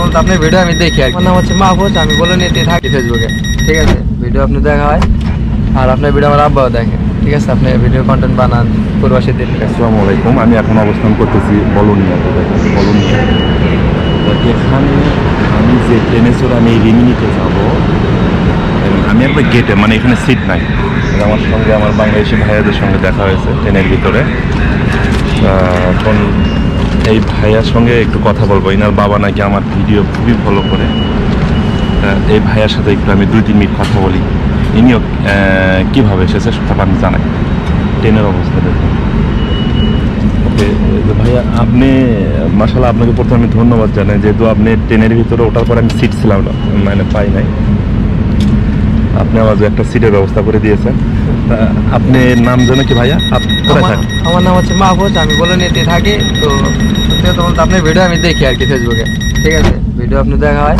বলতে আপনার ভিডিও আমি দেখি আর আমার নাম হচ্ছে মাহফুজ, আমি বলে নিতে থাকি ফেসবুকে, ঠিক আছে। ভিডিও আপনি দেখা হয় আর আপনার ভিডিও আমার আব্বাও দেখে, ঠিক আছে। আপনি ভিডিও কন্টেন্ট বানান প্রবাসীদের। আসসালামু আলাইকুম, আমি এখন অবস্থান করতেছি বলোনিয়াতে। বলোনিয়া এখানে আমি যে ট্রেনে চড়ে আমি রিমিনিতে যাব, আমি একবার গেটে, মানে এখানে সিট নাই। আমার সঙ্গে আমার বাংলাদেশি ভাইয়াদের সঙ্গে দেখা হয়েছে ট্রেনের ভিতরে। এখন এই ভাইয়ার সঙ্গে একটু কথা বলবো। এনার বাবা নাকি আমার ভিডিও খুবই ফলো করে। এই ভাইয়ার সাথে একটু আমি 2-3 মিনিট কথা বলি। ইনিও কীভাবে এসেছে সেটা আমি জানাই। ট্রেনের অবস্থা দেখুন। ওকে ভাইয়া, আপনি মাশাআল্লাহ, আপনাকে প্রথমে আমি ধন্যবাদ জানাই, যেহেতু আপনি ট্রেনের ভিতরে ওঠার পর আমি সিট ছিলাম না, মানে পাই নাই, আপনি আমার একটা সিটের ব্যবস্থা করে দিয়েছেন। আপনি নাম জানেন কি ভাইয়া? আমার নাম হচ্ছে মাহফুজ, আমি বলে নিতে থাকি। তো সত্যি বলতে আপনার ভিডিও আমি দেখি আর কি ফেসবুকে, ঠিক আছে। ভিডিও আপনি দেখা হয়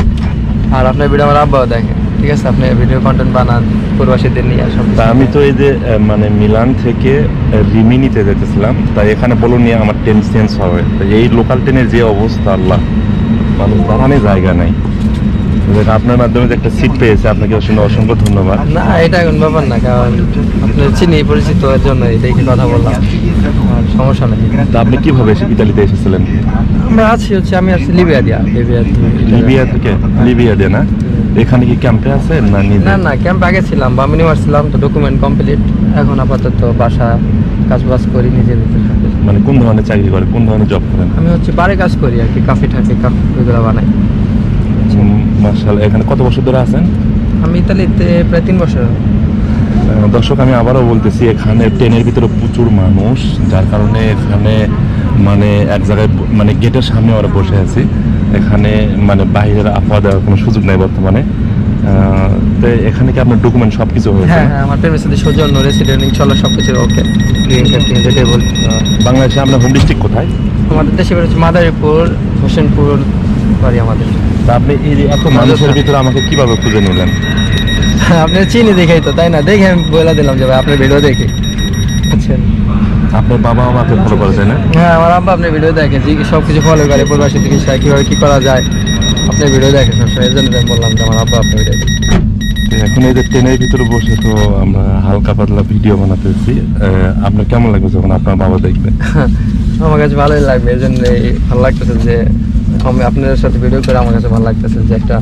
আর আপনার ভিডিও আমার আব্বাও দেখে, ঠিক আছে। আপনি ভিডিও কন্টেন্ট বানান প্রবাসীদের নিয়ে সব। আমি তো এই যে মানে মিলান থেকে রিমিনিতে যেতেছিলাম, তাই এখানে বলোনিয়া আমার ট্রেন চেঞ্জ হবে। এই লোকাল ট্রেনের যে অবস্থা, আল্লাহ, মানুষ দাঁড়ানোর জায়গা নাই। আপনার মাধ্যমে যে একটা সিট পেয়েছে, আপনাকে অসংখ্য ধন্যবাদ। না, এটা এখন ব্যাপার না, কারণ আপনার চিনি পরিচিত এর জন্য দেখে কথা বললাম, আর সমস্যা নেই। তা আপনি কিভাবে ইতালিতে এসেছিলেন? আমরা আছি হচ্ছে, আমি আসছি লিবিয়া থেকে। লিবিয়া দিয়ে না? এখানে কি ক্যাম্পে আছে না? না, ক্যাম্প আগে ছিলাম, বামিনিমার ছিলাম, তো ডকুমেন্ট কমপ্লিট। এখন আপাতত বাসা কাজবাজ করি নিজের ভিতরে। মানে কোন ধরনের চাকরি করে, কোন ধরনের জব করেন? আমি হচ্ছে বারে কাজ করি আর কি, কাফি ওইগুলো বানাই। মাশাআল্লাহ। এখানে কত বছর ধরে আছেন? আমি ইতালিতে প্রায় 3 বছর। দর্শক, আমি আবারও বলতেছি, এখানে ট্রেনের ভিতরে প্রচুর মানুষ, যার কারণে এখানে মানে এক জায়গায়, মানে গেটের সামনে আমরা বসে আছি। এখানে মানে বাইরের আবহাওয়া দেওয়ার কোনো সুযোগ নেই বর্তমানে। তো এখানে কি আপনার ডকুমেন্ট সব কিছু হয়েছে? হ্যাঁ, আমার প্রেমিসের সৌজন্য, রেসিডেন্ট, ইনশাআল্লাহ সব কিছু ওকে। গ্রিন কার্ড যেটাই বলি। বাংলাদেশে আপনার হোম ডিস্ট্রিক্ট কোথায়? আমাদের দেশে হচ্ছে মাদারীপুর, হোসেনপুর বাড়ি আমাদের। তা আপনি এই এত মানুষের ভিতরে আমাকে কিভাবে খুঁজে নিলেন? আপনি চিনি দেখেই তো, তাই না? দেখে আমি বলে দিলাম যে ভাই আপনার ভিডিও দেখি। আচ্ছা, আপনার বাবা আমাকে ফলো করে, তাই না? হ্যাঁ, আমার আব্বা আপনার ভিডিও দেখে, সব কিছু ফলো করে, প্রবাসী চিকিৎসা কীভাবে কী করা যায় আপনার ভিডিও দেখে সবসময়। এই জন্য আমি বললাম যে আমার আব্বা আপনার ভিডিও দেখে। এখন এই যে ট্রেনের ভিতরে বসে তো আমরা হালকা পাতলা ভিডিও বানাতেছি। আপনার কেমন লাগবে যখন আপনার বাবা দেখবে? আমার কাছে ভালোই লাগবে, এই জন্যই ভালো লাগতেছে যে আমি আপনাদের সাথে ভিডিও করে আমার কাছে ভালো লাগতেছে যে একটা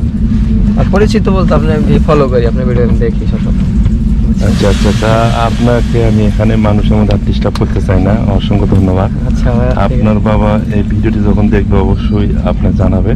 পরিচিত বলতে আপনি ফলো করি, আপনার ভিডিও দেখি সবসময়। আচ্ছা, আপনাকে আমি এখানে মানুষের মধ্যে ডিস্টার্ব করতে চাই না, অসংখ্য ধন্যবাদ। আচ্ছা, আপনার বাবা এই ভিডিওটি যখন দেখবে অবশ্যই আপনার জানাবে।